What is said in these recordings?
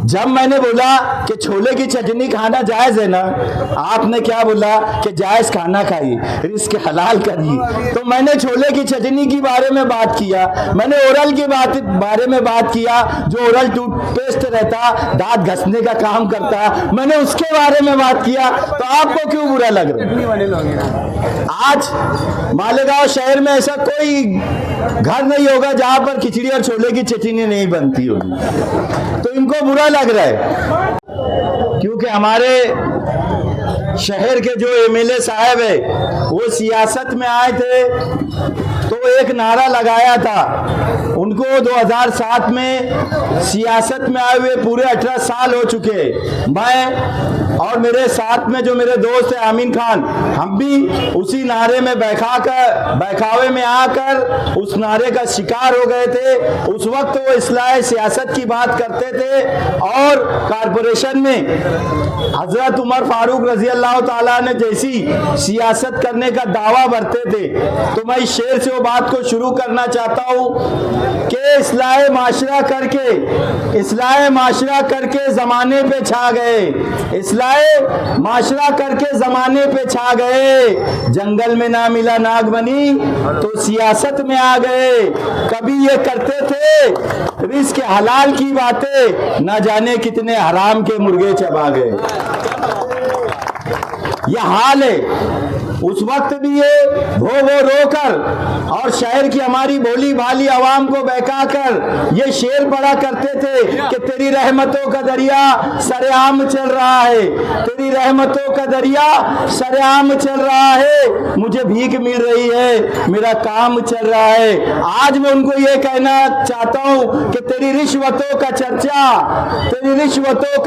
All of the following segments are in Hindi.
जब मैंने बोला कि छोले की चटनी खाना जायज़ है ना, आपने क्या बोला कि जायज़ खाना खाइए, रिस्क हलाल करिए। तो मैंने छोले की चटनी के बारे में बात किया, मैंने ओरल की बारे में बात किया, जो ओरल टूथपेस्ट रहता, दांत घसने का काम करता, मैंने उसके बारे में बात किया। तो आपको क्यों बुरा लग रहा है? आज मालेगांव शहर में ऐसा कोई घर नहीं होगा जहां पर खिचड़ी और छोले की चटनी नहीं बनती होगी। तो इनको बुरा लग रहा है क्योंकि हमारे शहर के जो एमएलए साहब है वो सियासत में आए थे तो एक नारा लगाया था। उनको 2007 में सियासत में आए हुए पूरे 18 साल हो चुके। मैं और मेरे साथ में जो मेरे दोस्त है आमीन खान, हम भी उसी नारे में बहकावे में आकर उस नारे का शिकार हो गए थे। उस वक्त वो इस्लाह सियासत की बात करते थे और कारपोरेशन में हजरत उमर फारूक रजी अल्लाह ताला ने जैसी सियासत करने का दावा भरते थे। तो मैं इस शेर से वो बात को शुरू करना चाहता हूँ कि इस्लाह माशरा करके जमाने पे छा गए, इस्लाह माशरा करके जमाने पे छा गए। जंगल में ना मिला नागमनी तो सियासत में आ गए। कभी ये करते थे रिस्क हलाल की बातें, ना जाने कितने हराम के मुर्गे चबा गए। यह हाल है। उस वक्त भी ये वो रोकर और शहर की हमारी भोली भाली आवाम को बहकाकर ये शेर पड़ा करते थे कि तेरी रहमतों का दरिया सरेआम चल रहा है, तेरी रहमतों का दरिया सरेआम चल रहा है, मुझे भीख मिल रही है, मेरा काम चल रहा है। आज मैं उनको ये कहना चाहता हूँ कि तेरी रिश्वतों का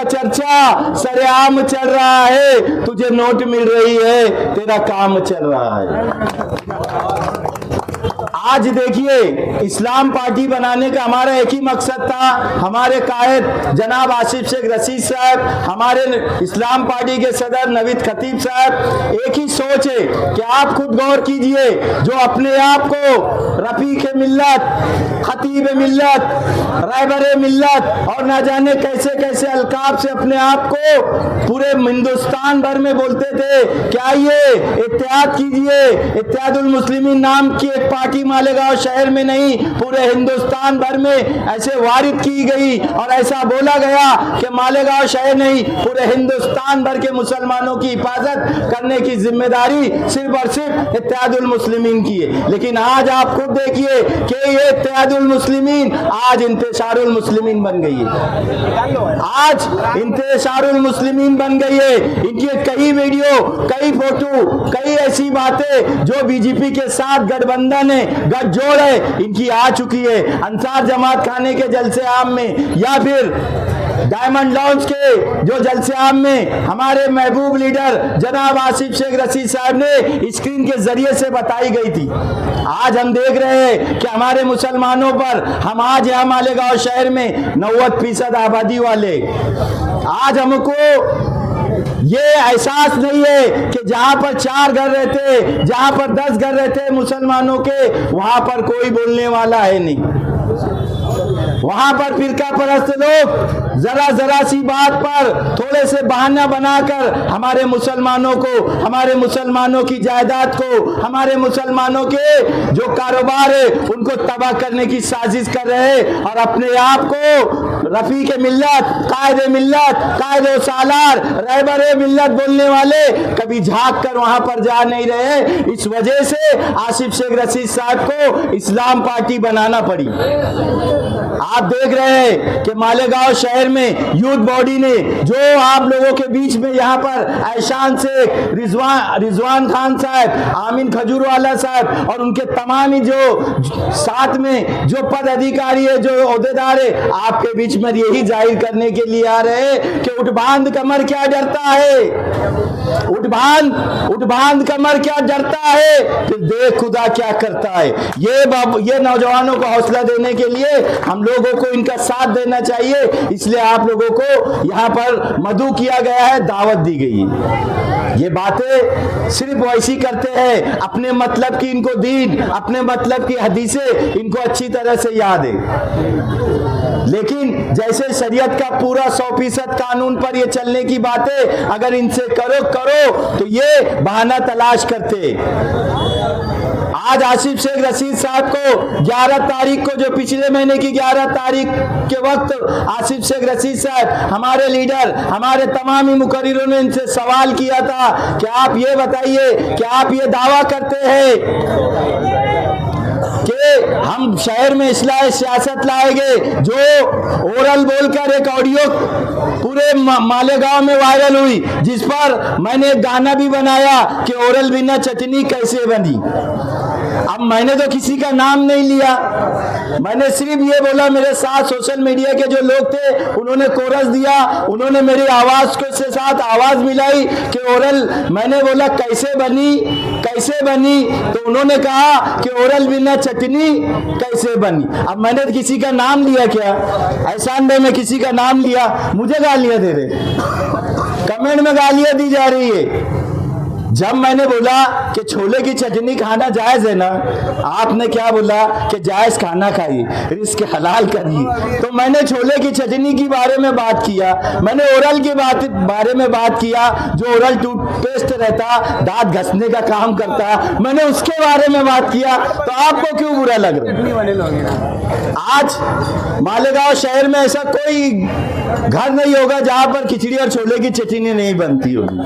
चर्चा सरेआम चल रहा है, तुझे नोट मिल रही है, तेरा काम चल रहा है। आज देखिए इस्लाम पार्टी बनाने का हमारा एक ही मकसद था। हमारे कायद जनाब आसिफ शेख रशीद साहब, हमारे इस्लाम पार्टी के सदर नवीद खतीब साहब, एक ही सोच है कि आप खुद गौर कीजिए, जो अपने आप को रफीक मिल्लत, खतीब मिल्लत, रहबर मिल्लत और ना जाने कैसे कैसे अलकाब से अपने आप को पूरे हिंदुस्तान भर में बोलते थे, क्या ये इत्तेहाद कीजिए। इत्तेहादुल मुस्लिमीन नाम की एक पार्टी मालेगांव शहर में नहीं, पूरे हिंदुस्तान भर में ऐसे वारिद की गई और ऐसा बोला गया कि मालेगांव शहर नहीं, पूरे हिंदुस्तान भर के मुसलमानों की हिफाजत करने की जिम्मेदारी सिर्फ और सिर्फ इत्तेहादुल मुस्लिमीन की है। लेकिन आज आप खुद देखिए कि ये इत्तेहादुल मुस्लिमीन आज इंतशारुल मुस्लिमीन बन गई है। आज इंतशारुल मुस्लिमीन बन गई है। इनकी कई वीडियो, कई फोटो, कई ऐसी बातें जो बीजेपी के साथ गठबंधन है, गठजोड़ है, इनकी आ चुकी है। अंसार जमात खाने के जलसे आम में या फिर डायमंड लॉन्च के जो जलसे आम में हमारे महबूब लीडर जनाब आसिफ शेख रशीद साहब ने स्क्रीन के जरिए से बताई गई थी। आज हम देख रहे हैं कि हमारे मुसलमानों पर, हम आज यहाँ मालेगांव शहर में 90% आबादी वाले, आज हमको ये एहसास नहीं है कि जहां पर 4 घर रहते, जहां पर 10 घर रहते मुसलमानों के, वहां पर कोई बोलने वाला है नहीं। वहां पर फिरका परस्त लोग जरा सी बात पर थोड़े से बहाना बनाकर हमारे मुसलमानों को, हमारे मुसलमानों की जायदाद को, हमारे मुसलमानों के जो कारोबार है उनको तबाह करने की साजिश कर रहे हैं और अपने आप को रफीक मिल्लत, कायद सालार, रहबर मिल्लत बोलने वाले कभी झांक कर वहां पर जा नहीं रहे। इस वजह से आसिफ शेख रशीद साहब को इस्लाम पार्टी बनाना पड़ी। आप देख रहे हैं कि मालेगांव शहर में यूथ बॉडी ने जो आप लोगों के बीच में यहाँ पर ऐशान शेख, रिजवान खान साहब, आमीन खजूरवाला साहब और उनके तमाम ही जो साथ में जो पद अधिकारी है, जो ओहदेदार है, आपके बीच में यही जाहिर करने के लिए आ रहे हैं कि उठ बांध कमर क्या डरता है, उठ बांध कमर क्या डरता है, फिर देख खुदा क्या करता है। ये नौजवानों को हौसला देने के लिए हम लोगों को इनका साथ देना चाहिए। इसलिए आप लोगों को यहाँ पर मदऊ किया गया है, दावत दी गई है। ये बातें सिर्फ वैसी करते हैं अपने मतलब की, इनको दीन, अपने मतलब की हदीसें इनको अच्छी तरह से याद है। लेकिन जैसे शरीयत का पूरा 100% कानून पर ये चलने की बातें अगर इनसे करो तो ये बहाना तलाश करते। आज आसिफ शेख रशीद साहब को 11 तारीख को, जो पिछले महीने की 11 तारीख के वक्त आसिफ शेख रशीद साहब हमारे लीडर, हमारे तमाम मुकर्रिरों ने इनसे सवाल किया था कि आप ये बताइए कि आप ये दावा करते हैं कि हम शहर में इस्लाह सियासत लाएंगे, जो ओरल बोलकर एक ऑडियो पूरे मालेगांव में वायरल हुई, जिस पर मैंने एक गाना भी बनाया कि ओरल बिना चटनी कैसे बनी। अब मैंने तो किसी का नाम नहीं लिया, मैंने सिर्फ ये बोला, मेरे साथ सोशल मीडिया के जो लोग थे उन्होंने कोरस दिया, उन्होंने मेरी आवाज के साथ आवाज मिलाई कि ओरल, मैंने बोला कैसे बनी, तो उन्होंने कहा कि ओरल बिना चटनी कैसे बनी। अब मैंने तो किसी का नाम लिया क्या? एहसान भाई, मैं किसी का नाम लिया? मुझे गालियां दे रहे, कमेंट में गालियां दी जा रही है। जब मैंने बोला कि छोले की चटनी खाना जायज है ना, आपने क्या बोला कि जायज खाना खाइए, रिस्क हलाल करिए। तो मैंने छोले की चटनी के बारे में बात किया, मैंने ओरल के बारे में बात किया, जो ओरल टूथपेस्ट रहता, दांत घसने का काम करता, मैंने उसके बारे में बात किया। तो आपको क्यों बुरा लग रहा है? आज मालेगांव शहर में ऐसा कोई घर नहीं होगा जहां पर खिचड़ी और छोले की चटनी नहीं बनती होगी,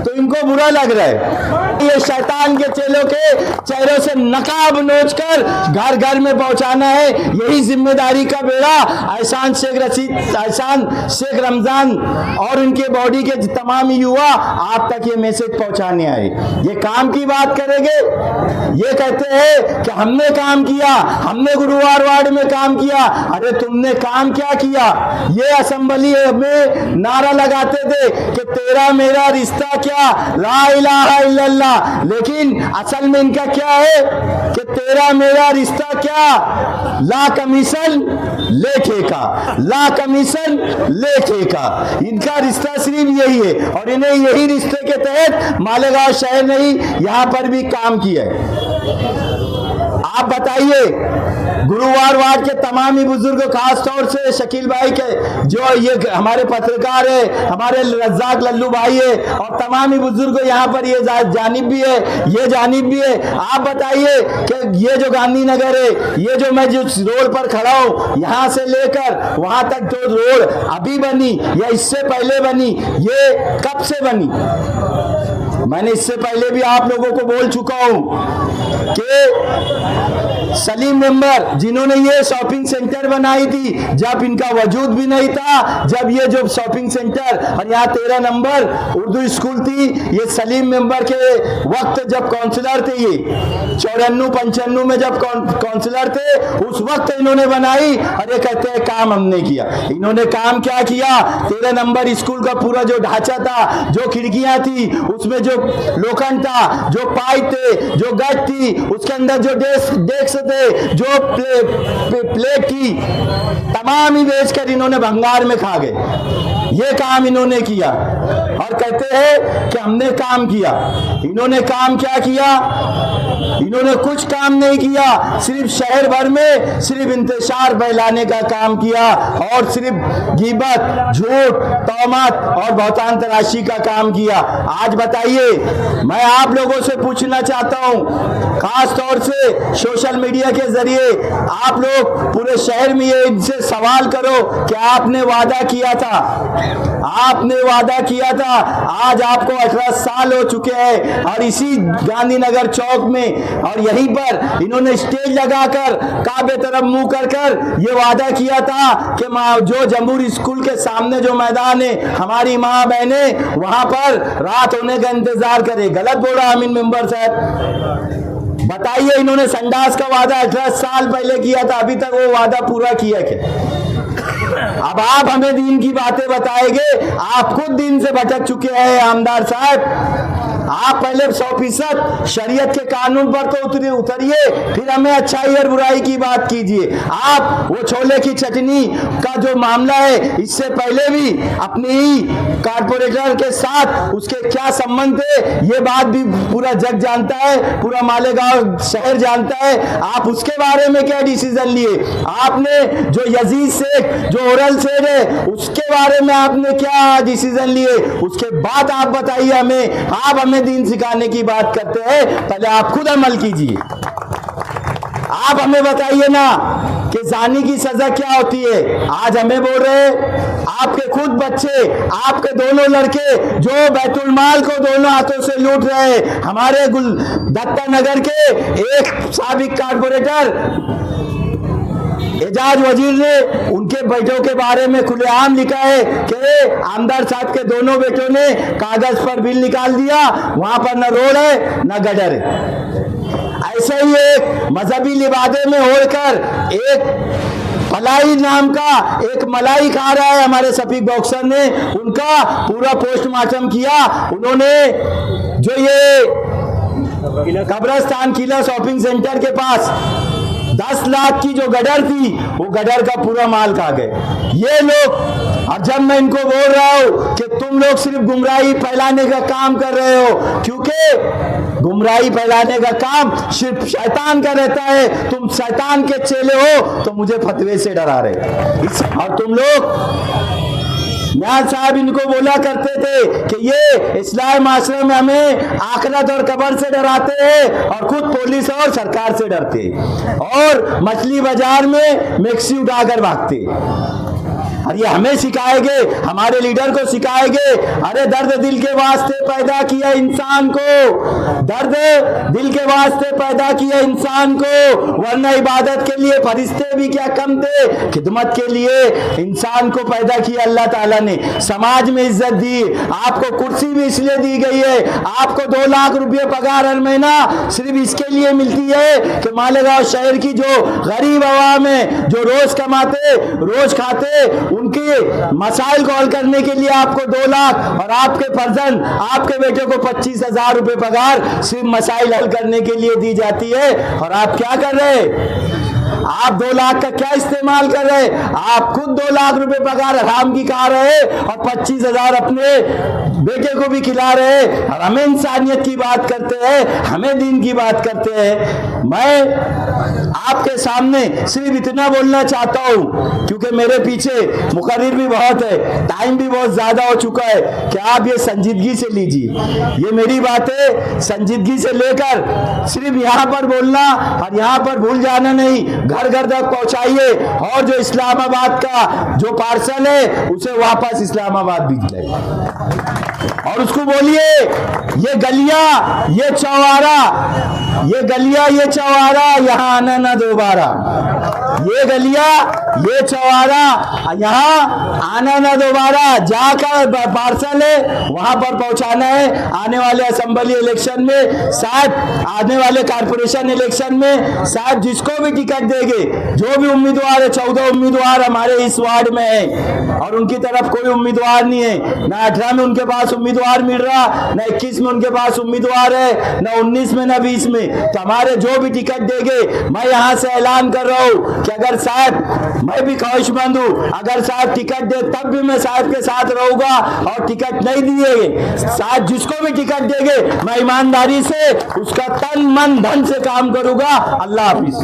तो इनको बुरा लग रहा है। ये शैतान के चेलों के चेहरों से नकाब नोचकर घर घर में पहुंचाना है, यही जिम्मेदारी का बेड़ा एहसान शेख रशीद, एहसान शेख रमजान और उनके बॉडी के तमाम युवा आप तक ये मैसेज पहुंचाने आए। ये काम की बात करेंगे, ये कहते हैं कि हमने काम किया, हमने गुरुवार वार्ड में काम किया। अरे तुमने काम क्या किया? ये असेंबली में नारा लगाते थे कि तेरा मेरा रिश्ता क्या, ला इलाहा इल्लल्लाह, लेकिन असल में इनका क्या है कि तेरा मेरा रिश्ता क्या, ला कमीशन ले ठेका, ला कमीशन ले ठेका। इनका रिश्ता सिर्फ यही है और इन्हें यही रिश्ते के तहत मालेगांव शहर ने ही यहां पर भी काम किया है। आप बताइए, गुरुवार वार्ड के तमाम ही बुजुर्ग, खास तौर से शकील भाई के जो ये हमारे पत्रकार है, हमारे रज्जाक लल्लू भाई है और तमाम ही बुजुर्ग यहाँ पर ये जानिब भी है, ये जानिब भी है। आप बताइए कि ये जो गांधीनगर है, ये जो मैं जिस रोड पर खड़ा हूँ, यहाँ से लेकर वहां तक जो रोड अभी बनी या इससे पहले बनी, ये कब से बनी? मैंने इससे पहले भी आप लोगों को बोल चुका हूं कि सलीम मेंबर जिन्होंने ये शॉपिंग सेंटर बनाई थी, जब इनका वजूद भी नहीं था, जब ये जो शॉपिंग सेंटर और यहाँ 13 नंबर उर्दू स्कूल थी, ये सलीम मेंबर के वक्त जब काउंसलर थे, ये 94-95 में जब काउंसलर थे, उस वक्त इन्होंने बनाई। और ये कहते हैं काम हमने किया। इन्होंने काम क्या किया? 13 नंबर स्कूल का पूरा जो ढांचा था, जो खिड़कियां थी, उसमें जो लोखंड था, जो पाइप थे, जो गट थी, उसके अंदर जो डेस्क थे, जो प्लेट थी, तमाम ही बेचकर इन्होंने भंगार में खा गए। ये काम इन्होंने किया और कहते हैं कि हमने काम किया। इन्होंने काम क्या किया? इन्होंने कुछ काम नहीं किया, सिर्फ शहर भर में सिर्फ इंतशार फैलाने का काम किया और सिर्फ गीबत, झूठ, तोहमत और बहुतान तराशी का काम किया। आज बताइए, मैं आप लोगों से पूछना चाहता हूं, खास तौर से सोशल मीडिया के जरिए आप लोग पूरे शहर में ये इनसे सवाल करो कि आपने वादा किया था, आपने वादा किया था, आज आपको 18 साल हो चुके हैं और इसी गांधीनगर चौक में और यहीं पर इन्होंने स्टेज लगाकर काबे तरफ मुंह कर ये वादा किया था कि जो जम्बूर स्कूल के सामने जो मैदान है, हमारी माँ बहने वहां पर रात होने का इंतजार करे। गलत बोला अमीन मेंबर साहब? बताइए, इन्होंने संडास का वादा 18 साल पहले किया था, अभी तक वो वादा पूरा किया क्या? अब आप हमें दीन की बातें बताएंगे? आप खुद दीन से भटक चुके हैं आमदार साहब, आप पहले 100% शरीयत के कानून पर तो उतरिए, फिर हमें अच्छाई और बुराई की बात कीजिए। आप वो छोले की चटनी का जो मामला है, इससे पहले भी अपनी ही कारपोरेटर के साथ उसके क्या संबंध थे, ये बात भी पूरा जग जानता है, पूरा मालेगांव शहर जानता है। आप उसके बारे में क्या डिसीजन लिए? आपने जो यजीद शेख जो ओरल शेख है, उसके बारे में आपने क्या डिसीजन लिए? उसके बाद आप बताइए हमें। आप हमें दीन सिखाने की बात करते हैं, पहले आप खुद अमल कीजिए। आप हमें बताइए ना कि जानी की सजा क्या होती है। आज हमें बोल रहे हैं, आपके खुद बच्चे, आपके दोनों लड़के जो बैतुल माल को दोनों हाथों से लूट रहे हैं। हमारे दत्ता नगर के एक साबिक कारपोरेटर एजाज वजीर ने उनके बेटों के बारे में खुलेआम लिखा है कि आमदार साहब के दोनों बेटों ने कागज पर बिल निकाल दिया, वहां पर न रोड है न गटर है। ऐसे ही एक मजहबी लिबादे में होकर एक फलाई नाम का एक मलाई खा रहा है, हमारे शफीक बॉक्सर ने उनका पूरा पोस्टमार्टम किया। उन्होंने जो ये कब्रस्तान किला शॉपिंग सेंटर के पास 10 लाख की जो गडर थी, वो गडर का पूरा माल खा गए ये लोग। और जब मैं इनको बोल रहा हूं कि तुम लोग सिर्फ गुमराही फैलाने का काम कर रहे हो, क्योंकि गुमराही फैलाने का काम सिर्फ शैतान का रहता है, तुम शैतान के चेले हो, तो मुझे फतवे से डरा रहे। और तुम लोग मियां साहब इनको बोला करते थे कि ये इस्लाम माशरे में हमें आखिरत और कब्र से डराते हैं, और खुद पुलिस और सरकार से डरते, और मछली बाजार में मैक्सी उठाकर भागते। और ये हमें सिखाएंगे, हमारे लीडर को सिखाएंगे। अरे दर्द दिल के वास्ते पैदा किया इंसान को, दर्द दिल के वास्ते पैदा किया इंसान को, वरना इबादत के लिए फरिश्ते भी क्या कम थे, खिदमत के लिए इंसान को पैदा किया अल्लाह ताला ने। समाज में इज्जत दी, आपको कुर्सी भी इसलिए दी गई है, आपको 2 लाख रुपये पगार हर महीना सिर्फ इसके लिए मिलती है कि मालेगांव शहर की जो गरीब आवाम है, जो रोज कमाते रोज खाते, उनके मसाइल को हल करने के लिए आपको 2 लाख, और आपके फर्जंद आपके बेटे को 25,000 रुपए पगार सिर्फ मसाइल हल करने के लिए दी जाती है। और आप क्या कर रहे हैं? आप 2 लाख का क्या इस्तेमाल कर रहे हैं? आप खुद 2 लाख रुपए पगार हराम की खा रहे हैं, और 25,000 अपने बेटे को भी खिला रहे हैं। और हमें इंसानियत की बात करते हैं, हमें दीन की बात करते हैं। मैं आपके सामने सिर्फ इतना बोलना चाहता हूं, क्योंकि मेरे पीछे मुकर्रिर भी बहुत है, टाइम भी बहुत ज्यादा हो चुका है, कि आप ये संजीदगी से लीजिए। ये मेरी बातें संजीदगी से लेकर सिर्फ यहाँ पर बोलना और यहाँ पर भूल जाना नहीं, घर घर तक पहुंचाइए। और जो इस्लामाबाद का जो पार्सल है, उसे वापस इस्लामाबाद भेज दे, और उसको बोलिए ये गलियां ये चौवारा, ये गलियां ये चौवारा यहाँ आना ना दोबारा, ये गलियां ये चौवारा यहाँ आना ना दोबारा। जहाँ का पार्सल है वहां पर पहुंचाना है। आने वाले असेंबली इलेक्शन में शायद, आने वाले कारपोरेशन इलेक्शन में शायद जिसको भी टिकट देंगे, जो भी उम्मीदवार है, 14 उम्मीदवार हमारे इस वार्ड में है, और उनकी तरफ कोई उम्मीदवार नहीं है। ना 18 में उनके पास उम्मीदवार मिल रहा, ना 21 में उनके पास उम्मीदवार है, ना 19 में, ना 20 में। तो हमारे जो भी टिकट देंगे, मैं यहाँ से ऐलान कर रहा हूँ कि अगर साहब, मैं भी ख्वाहिशमंद हूँ, अगर साहब टिकट दे तब भी मैं साहब के साथ रहूंगा, और टिकट नहीं दिए साहब, जिसको भी टिकट देंगे मैं ईमानदारी से उसका तन मन धन से काम करूंगा। अल्लाह हाफिज।